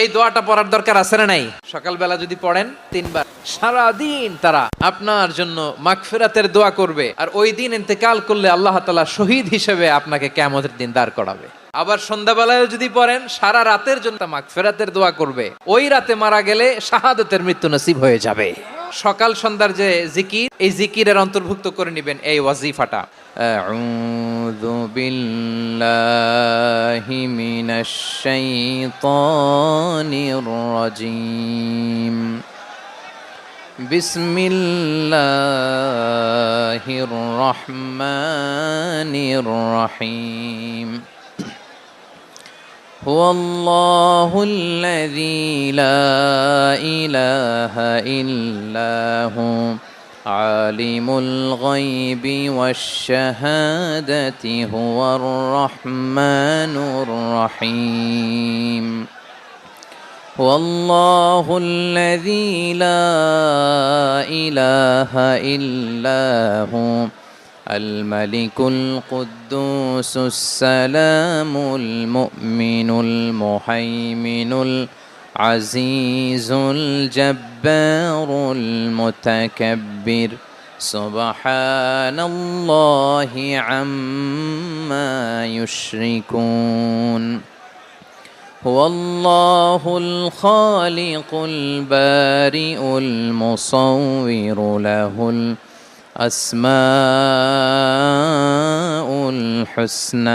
এই দোয়াটা পড়ার দরকার আছে না নাই? সকালবেলা যদি পড়েন 3 বার, সারাদিন তারা আপনার জন্য মাগফিরাতের দোয়া করবে। আর ওই দিন ইন্তেকাল করলে আল্লাহ তাআলা শহীদ হিসেবে আপনাকে কিয়ামতের দিন দাঁড় করাবে। আবার সন্ধ্যাবেলায় যদি পড়েন, সারা রাতের জন্য মাগফিরাতের দোয়া করবে। ওই রাতে মারা গেলে শাহাদাতের মৃত্যু নসিব হয়ে যাবে। সকাল সন্ধ্যার যে জিকির, এই জিকিরের অন্তর্ভুক্ত করে নেবেন এই ওয়াজিফাটা। আউযু বিল্লাহি মিনাশ শাইতানির রাজীম। বিসমিল্লাহির রহমানির রহিম। হুয়াল্লাহুল্লাযী লা ইলাহা ইল্লাহু আলিমুল গায়বি ওয়াশ শাহাদাতি হুয়ার রহমানুর রহিম। হুয়াল্লাহুল্লাযী লা ইলাহা ইল্লাহু الملك القدوس السلام المؤمن المهيمن العزيز الجبار المتكبر سبحان الله عما يشركون. هو الله الخالق البارئ المصور له الأسماء الحسنى